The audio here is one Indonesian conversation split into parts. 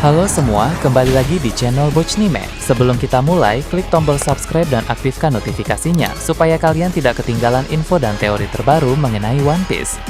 Halo semua, kembali lagi di channel Bochnime. Sebelum kita mulai, klik tombol subscribe dan aktifkan notifikasinya supaya kalian tidak ketinggalan info dan teori terbaru mengenai One Piece.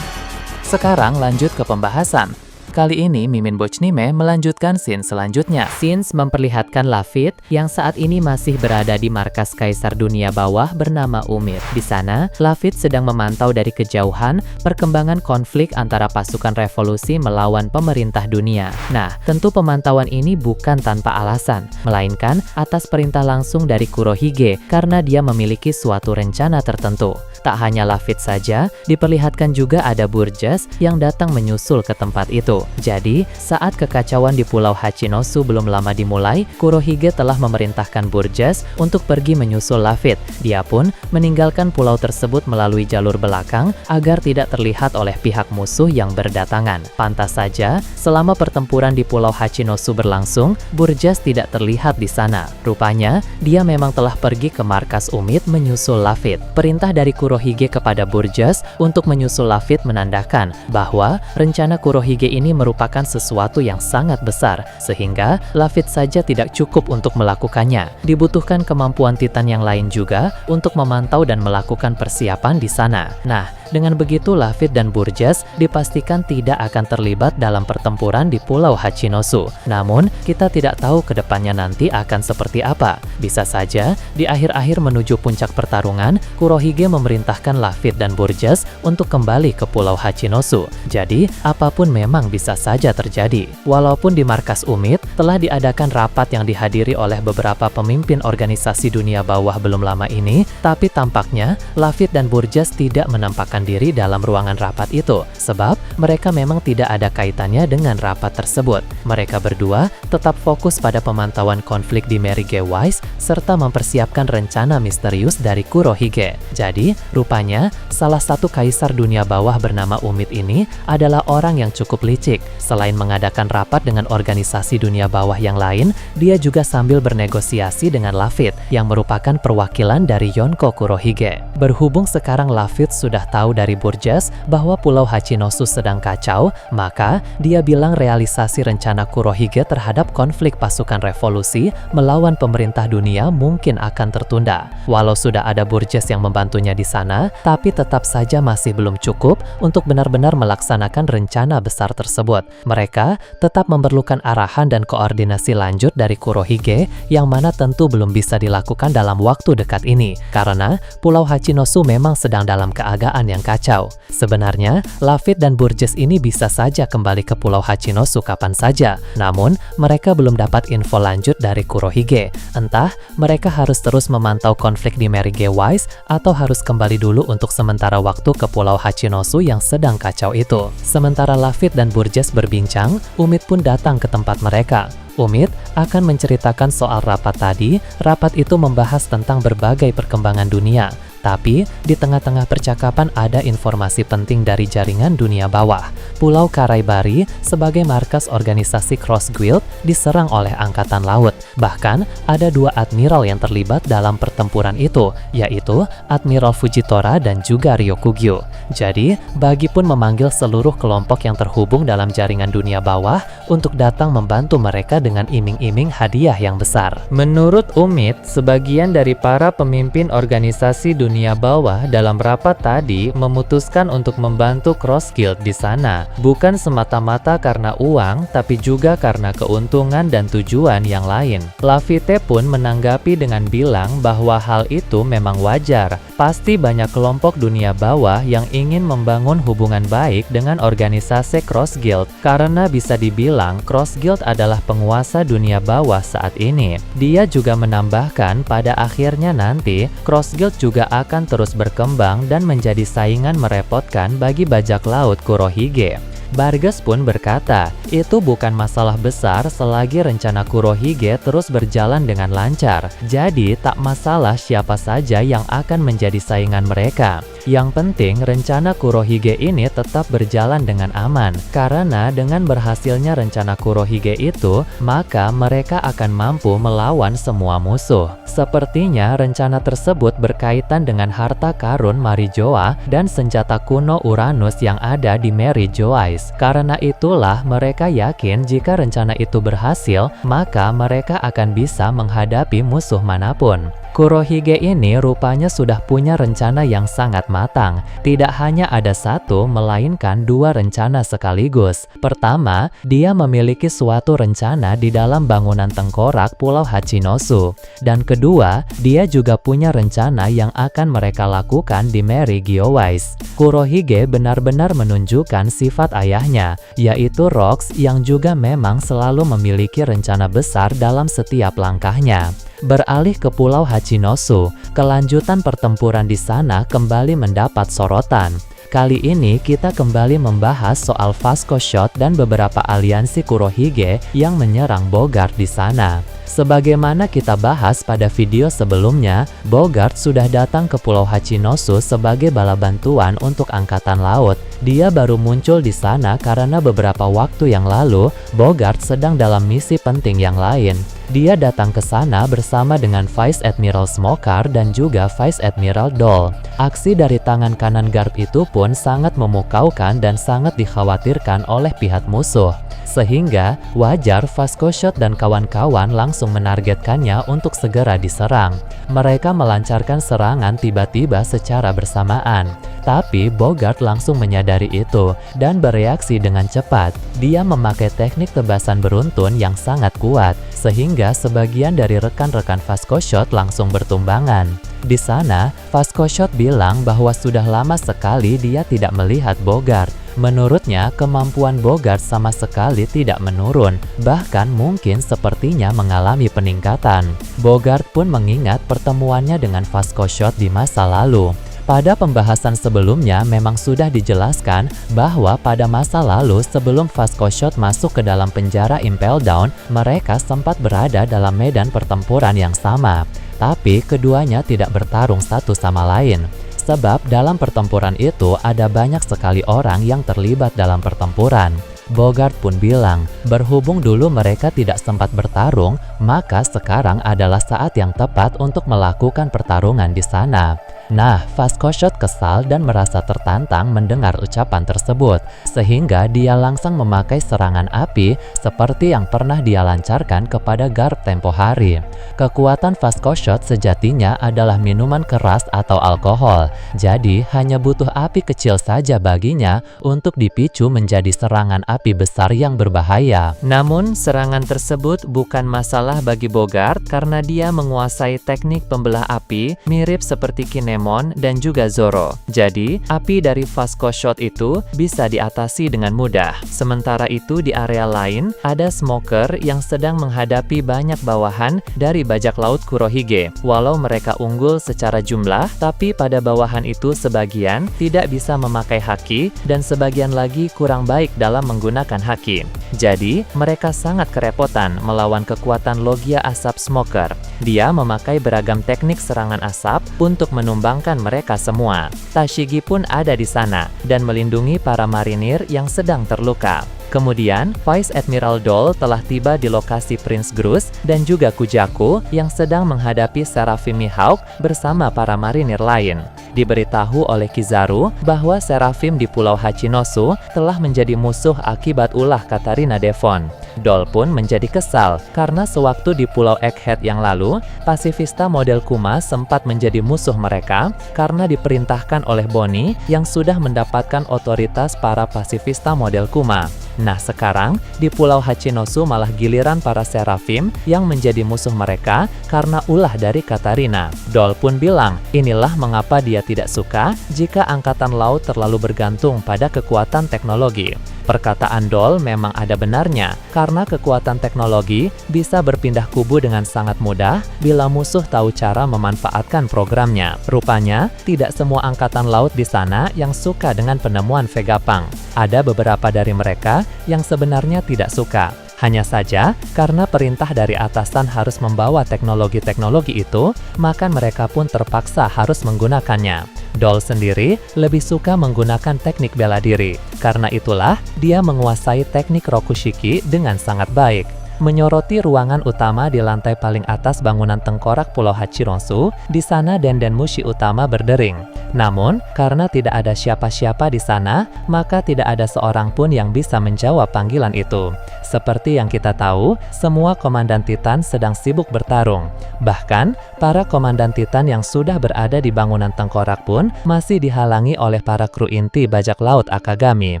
Sekarang lanjut ke pembahasan. Kali ini Mimin Bochnime melanjutkan scene selanjutnya. Scene memperlihatkan Lafitte yang saat ini masih berada di markas Kaisar Dunia Bawah bernama Umid. Di sana, Lafitte sedang memantau dari kejauhan perkembangan konflik antara pasukan revolusi melawan pemerintah dunia. Nah, tentu pemantauan ini bukan tanpa alasan, melainkan atas perintah langsung dari Kurohige karena dia memiliki suatu rencana tertentu. Tak hanya Lafitte saja, diperlihatkan juga ada Burgess yang datang menyusul ke tempat itu. Jadi, saat kekacauan di Pulau Hachinosu belum lama dimulai, Kurohige telah memerintahkan Burgess untuk pergi menyusul Lafitte. Dia pun meninggalkan pulau tersebut melalui jalur belakang agar tidak terlihat oleh pihak musuh yang berdatangan. Pantas saja, selama pertempuran di Pulau Hachinosu berlangsung, Burgess tidak terlihat di sana. Rupanya, dia memang telah pergi ke markas Umid menyusul Lafitte. Perintah dari Kurohige kepada Burgess untuk menyusul Lafitte menandakan bahwa rencana Kurohige ini merupakan sesuatu yang sangat besar, sehingga Lafitte saja tidak cukup untuk melakukannya. Dibutuhkan kemampuan Titan yang lain juga untuk memantau dan melakukan persiapan di sana. Nah, dengan begitu Lafitte dan Burgess dipastikan tidak akan terlibat dalam pertempuran di Pulau Hachinosu. Namun, kita tidak tahu ke depannya nanti akan seperti apa. Bisa saja, di akhir-akhir menuju puncak pertarungan, Kurohige memerintahkan Lafitte dan Burgess untuk kembali ke Pulau Hachinosu. Jadi, apapun memang bisa saja terjadi. Walaupun di markas Umid telah diadakan rapat yang dihadiri oleh beberapa pemimpin organisasi dunia bawah belum lama ini, tapi tampaknya Lafitte dan Burgess tidak menampakkan diri dalam ruangan rapat itu, sebab mereka memang tidak ada kaitannya dengan rapat tersebut. Mereka berdua tetap fokus pada pemantauan konflik di Merige Wise serta mempersiapkan rencana misterius dari Kurohige. Jadi, rupanya salah satu kaisar dunia bawah bernama Umid ini adalah orang yang cukup licik. Selain mengadakan rapat dengan organisasi dunia bawah yang lain, dia juga sambil bernegosiasi dengan Lafitte yang merupakan perwakilan dari Yonko Kurohige. Berhubung sekarang Lafitte sudah tahu dari Burgess bahwa Pulau Hachinosu sedang kacau, maka dia bilang realisasi rencana Kurohige terhadap konflik pasukan revolusi melawan pemerintah dunia mungkin akan tertunda. Walau sudah ada Burgess yang membantunya di sana, tapi tetap saja masih belum cukup untuk benar-benar melaksanakan rencana besar tersebut. Mereka tetap memerlukan arahan dan koordinasi lanjut dari Kurohige yang mana tentu belum bisa dilakukan dalam waktu dekat ini, karena Pulau Hachinosu memang sedang dalam keadaan yang kacau. Sebenarnya, Lafitte dan Burgess ini bisa saja kembali ke Pulau Hachinosu kapan saja, namun mereka belum dapat info lanjut dari Kurohige. Entah mereka harus terus memantau konflik di Merige Wise atau harus kembali dulu untuk sementara waktu ke Pulau Hachinosu yang sedang kacau itu. Sementara Lafitte dan Burgess berbincang, Umid pun datang ke tempat mereka. Umid akan menceritakan soal rapat tadi. Rapat itu membahas tentang berbagai perkembangan dunia. Tapi, di tengah-tengah percakapan ada informasi penting dari jaringan dunia bawah. Pulau Karaibari sebagai markas organisasi Cross Guild diserang oleh Angkatan Laut. Bahkan, ada dua admiral yang terlibat dalam pertempuran itu, yaitu Admiral Fujitora dan juga Ryokugyo. Jadi, Bagi pun memanggil seluruh kelompok yang terhubung dalam jaringan dunia bawah untuk datang membantu mereka dengan iming-iming hadiah yang besar. Menurut Umid, sebagian dari para pemimpin organisasi dunia bawah dalam rapat tadi memutuskan untuk membantu Cross Guild di sana, bukan semata-mata karena uang, tapi juga karena keuntungan dan tujuan yang lain. Lafitte pun menanggapi dengan bilang bahwa hal itu memang wajar. Pasti banyak kelompok dunia bawah yang ingin membangun hubungan baik dengan organisasi Cross Guild, karena bisa dibilang Cross Guild adalah penguasa dunia bawah saat ini. Dia juga menambahkan pada akhirnya nanti Cross Guild juga akan terus berkembang dan menjadi saingan merepotkan bagi bajak laut Kurohige. Burgess pun berkata, itu bukan masalah besar selagi rencana Kurohige terus berjalan dengan lancar. Jadi tak masalah siapa saja yang akan menjadi saingan mereka. Yang penting rencana Kurohige ini tetap berjalan dengan aman, karena dengan berhasilnya rencana Kurohige itu, maka mereka akan mampu melawan semua musuh. Sepertinya rencana tersebut berkaitan dengan harta karun Marijoa dan senjata kuno Uranus yang ada di Marijois. Karena itulah mereka yakin jika rencana itu berhasil, maka mereka akan bisa menghadapi musuh manapun. Kurohige ini rupanya sudah punya rencana yang sangat matang. Tidak hanya ada satu, melainkan dua rencana sekaligus. Pertama, dia memiliki suatu rencana di dalam bangunan tengkorak Pulau Hachinosu. Dan kedua, dia juga punya rencana yang akan mereka lakukan di Marijois. Kurohige benar-benar menunjukkan sifat ayahnya, yaitu Rocks yang juga memang selalu memiliki rencana besar dalam setiap langkahnya. Beralih ke Pulau Hachinosu, kelanjutan pertempuran di sana kembali mendapat sorotan. Kali ini kita kembali membahas soal Vasco Shot dan beberapa aliansi Kurohige yang menyerang Bogart di sana. Sebagaimana kita bahas pada video sebelumnya, Bogart sudah datang ke Pulau Hachinosu sebagai bala bantuan untuk Angkatan Laut. Dia baru muncul di sana karena beberapa waktu yang lalu, Bogart sedang dalam misi penting yang lain. Dia datang ke sana bersama dengan Vice Admiral Smoker dan juga Vice Admiral Dole. Aksi dari tangan kanan Garp itu pun sangat memukaukan dan sangat dikhawatirkan oleh pihak musuh. Sehingga wajar Vasco Shot dan kawan-kawan langsung menargetkannya untuk segera diserang. Mereka melancarkan serangan tiba-tiba secara bersamaan. Tapi Bogart langsung menyadari itu dan bereaksi dengan cepat. Dia memakai teknik tebasan beruntun yang sangat kuat, sehingga sebagian dari rekan-rekan Vasco Shot langsung bertumbangan. Di sana, Vasco Shot bilang bahwa sudah lama sekali dia tidak melihat Bogart. Menurutnya, kemampuan Bogart sama sekali tidak menurun, bahkan mungkin sepertinya mengalami peningkatan. Bogart pun mengingat pertemuannya dengan Vasco Shot di masa lalu. Pada pembahasan sebelumnya memang sudah dijelaskan bahwa pada masa lalu sebelum Vasco Shot masuk ke dalam penjara Impel Down, mereka sempat berada dalam medan pertempuran yang sama. Tapi keduanya tidak bertarung satu sama lain. Sebab dalam pertempuran itu ada banyak sekali orang yang terlibat dalam pertempuran. Bogart pun bilang, berhubung dulu mereka tidak sempat bertarung, maka sekarang adalah saat yang tepat untuk melakukan pertarungan di sana. Nah, Vasco Shot kesal dan merasa tertantang mendengar ucapan tersebut, sehingga dia langsung memakai serangan api seperti yang pernah dia lancarkan kepada Garp tempo hari. Kekuatan Vasco Shot sejatinya adalah minuman keras atau alkohol, jadi hanya butuh api kecil saja baginya untuk dipicu menjadi serangan api besar yang berbahaya. Namun, serangan tersebut bukan masalah bagi Bogart karena dia menguasai teknik pembelah api mirip seperti Kinemon dan juga Zoro. Jadi, api dari Vasco Shot itu bisa diatasi dengan mudah. Sementara itu di area lain, ada Smoker yang sedang menghadapi banyak bawahan dari bajak laut Kurohige. Walau mereka unggul secara jumlah, tapi pada bawahan itu sebagian tidak bisa memakai haki dan sebagian lagi kurang baik dalam menggunakan haki. Jadi, mereka sangat kerepotan melawan kekuatan logia asap Smoker. Dia memakai beragam teknik serangan asap untuk menumbangkan mereka semua. Tashigi pun ada di sana dan melindungi para marinir yang sedang terluka. Kemudian, Vice Admiral Dole telah tiba di lokasi Prince Grus dan juga Kujaku yang sedang menghadapi Seraphim Mihawk bersama para marinir lain. Diberitahu oleh Kizaru bahwa Seraphim di Pulau Hachinosu telah menjadi musuh akibat ulah Katarina Devon. Dole pun menjadi kesal karena sewaktu di Pulau Egghead yang lalu, pasifista model Kuma sempat menjadi musuh mereka karena diperintahkan oleh Bonnie yang sudah mendapatkan otoritas para pasifista model Kuma. Nah sekarang, di Pulau Hachinosu malah giliran para Seraphim yang menjadi musuh mereka karena ulah dari Katarina. Dole pun bilang, inilah mengapa dia tidak suka jika Angkatan Laut terlalu bergantung pada kekuatan teknologi. Perkataan Dole memang ada benarnya, karena kekuatan teknologi bisa berpindah kubu dengan sangat mudah bila musuh tahu cara memanfaatkan programnya. Rupanya, tidak semua angkatan laut di sana yang suka dengan penemuan Vegapunk. Ada beberapa dari mereka yang sebenarnya tidak suka. Hanya saja, karena perintah dari atasan harus membawa teknologi-teknologi itu, maka mereka pun terpaksa harus menggunakannya. Doll sendiri lebih suka menggunakan teknik bela diri. Karena itulah, dia menguasai teknik Rokushiki dengan sangat baik. Menyoroti ruangan utama di lantai paling atas bangunan tengkorak Pulau Hachironsu, di sana Denden Mushi utama berdering. Namun, karena tidak ada siapa-siapa di sana, maka tidak ada seorang pun yang bisa menjawab panggilan itu. Seperti yang kita tahu, semua komandan Titan sedang sibuk bertarung. Bahkan, para komandan Titan yang sudah berada di bangunan tengkorak pun masih dihalangi oleh para kru inti bajak laut Akagami.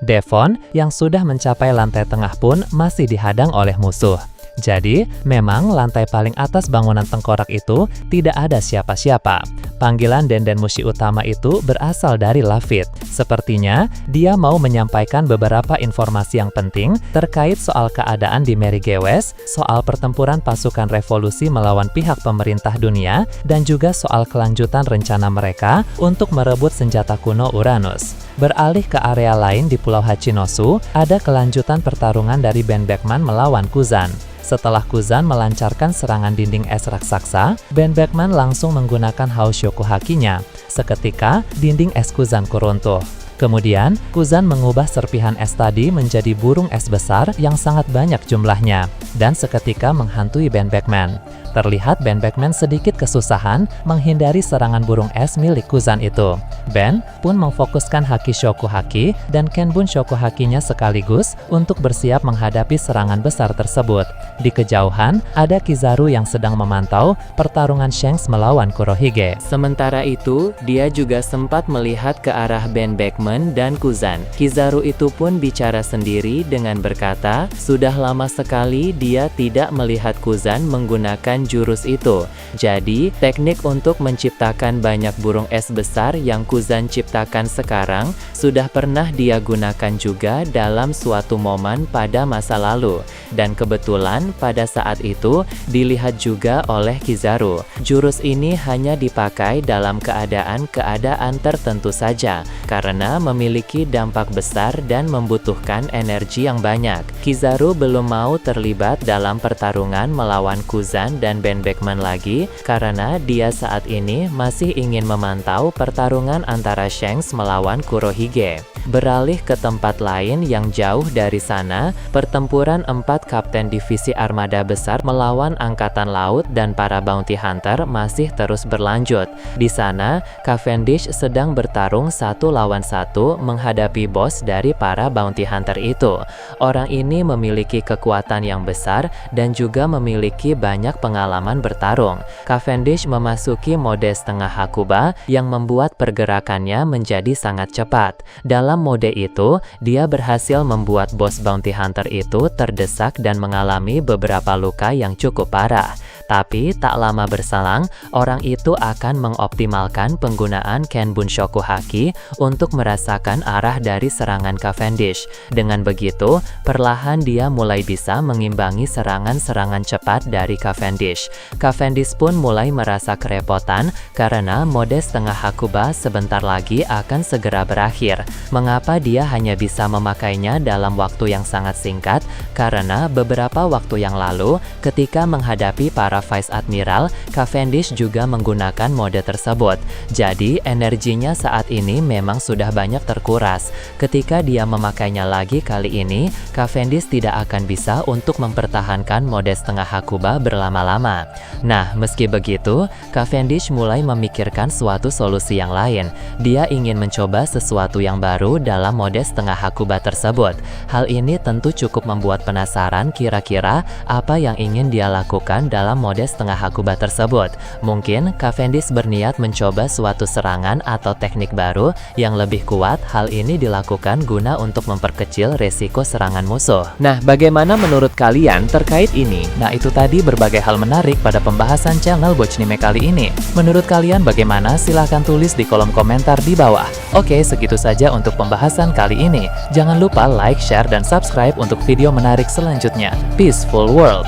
Devon, yang sudah mencapai lantai tengah pun masih dihadang oleh musuh. Jadi, memang lantai paling atas bangunan tengkorak itu tidak ada siapa-siapa. Panggilan Denden Mushi utama itu berasal dari Lafitte. Sepertinya, dia mau menyampaikan beberapa informasi yang penting terkait soal keadaan di Merigewes, soal pertempuran pasukan revolusi melawan pihak pemerintah dunia, dan juga soal kelanjutan rencana mereka untuk merebut senjata kuno Uranus. Beralih ke area lain di Pulau Hachinosu, ada kelanjutan pertarungan dari Ben Beckman melawan Kuzan. Setelah Kuzan melancarkan serangan dinding es raksasa, Ben Beckman langsung menggunakan Haoshoku Haki-nya. Seketika, dinding es Kuzan runtuh. Kemudian, Kuzan mengubah serpihan es tadi menjadi burung es besar yang sangat banyak jumlahnya, dan seketika menghantui Ben Beckman. Terlihat Ben Beckman sedikit kesusahan menghindari serangan burung es milik Kuzan itu. Ben pun memfokuskan Haki Shoku Haki dan Kenbun Shoku Haki-nya sekaligus untuk bersiap menghadapi serangan besar tersebut. Di kejauhan, ada Kizaru yang sedang memantau pertarungan Shanks melawan Kurohige. Sementara itu, dia juga sempat melihat ke arah Ben Beckman dan Kuzan. Kizaru itu pun bicara sendiri dengan berkata, sudah lama sekali dia tidak melihat Kuzan menggunakan jurus itu. Jadi, teknik untuk menciptakan banyak burung es besar yang Kuzan ciptakan sekarang sudah pernah dia gunakan juga dalam suatu momen pada masa lalu. Dan kebetulan pada saat itu dilihat juga oleh Kizaru. Jurus ini hanya dipakai dalam keadaan-keadaan tertentu saja, karena memiliki dampak besar dan membutuhkan energi yang banyak. Kizaru belum mau terlibat dalam pertarungan melawan Kuzan dan Ben Beckman lagi, karena dia saat ini masih ingin memantau pertarungan antara Shanks melawan Kurohige. Beralih ke tempat lain yang jauh dari sana, pertempuran 4 kapten divisi armada besar melawan angkatan laut dan para bounty hunter masih terus berlanjut. Di sana, Cavendish sedang bertarung 1 lawan 1 menghadapi bos dari para bounty hunter itu. Orang ini memiliki kekuatan yang besar dan juga memiliki banyak pengalaman bertarung. Cavendish memasuki mode setengah Hakuba yang membuat pergerakannya menjadi sangat cepat. Dalam mode itu, dia berhasil membuat bos bounty hunter itu terdesak dan mengalami beberapa luka yang cukup parah. Tapi tak lama berselang, orang itu akan mengoptimalkan penggunaan Kenbun Shoku Haki untuk merasakan arah dari serangan Cavendish. Dengan begitu, perlahan dia mulai bisa mengimbangi serangan-serangan cepat dari Cavendish. Cavendish pun mulai merasa kerepotan karena mode setengah Hakuba sebentar lagi akan segera berakhir. Mengapa dia hanya bisa memakainya dalam waktu yang sangat singkat? Karena beberapa waktu yang lalu, ketika menghadapi para Vice Admiral, Cavendish juga menggunakan mode tersebut. Jadi, energinya saat ini memang sudah banyak terkuras. Ketika dia memakainya lagi kali ini, Cavendish tidak akan bisa untuk mempertahankan mode setengah Hakuba berlama-lama. Nah, meski begitu, Cavendish mulai memikirkan suatu solusi yang lain. Dia ingin mencoba sesuatu yang baru dalam mode setengah Hakuba tersebut. Hal ini tentu cukup membuat penasaran kira-kira apa yang ingin dia lakukan dalam mode setengah Hakuba tersebut. Mungkin Cavendish berniat mencoba suatu serangan atau teknik baru yang lebih kuat. Hal ini dilakukan guna untuk memperkecil resiko serangan musuh. Nah, bagaimana menurut kalian terkait ini? Nah, itu tadi berbagai hal menarik pada pembahasan channel Bochnime kali ini. Menurut kalian bagaimana? Silahkan tulis di kolom komentar di bawah. Oke, segitu saja untuk pembahasan kali ini. Jangan lupa like, share, dan subscribe untuk video menarik selanjutnya. Peaceful World!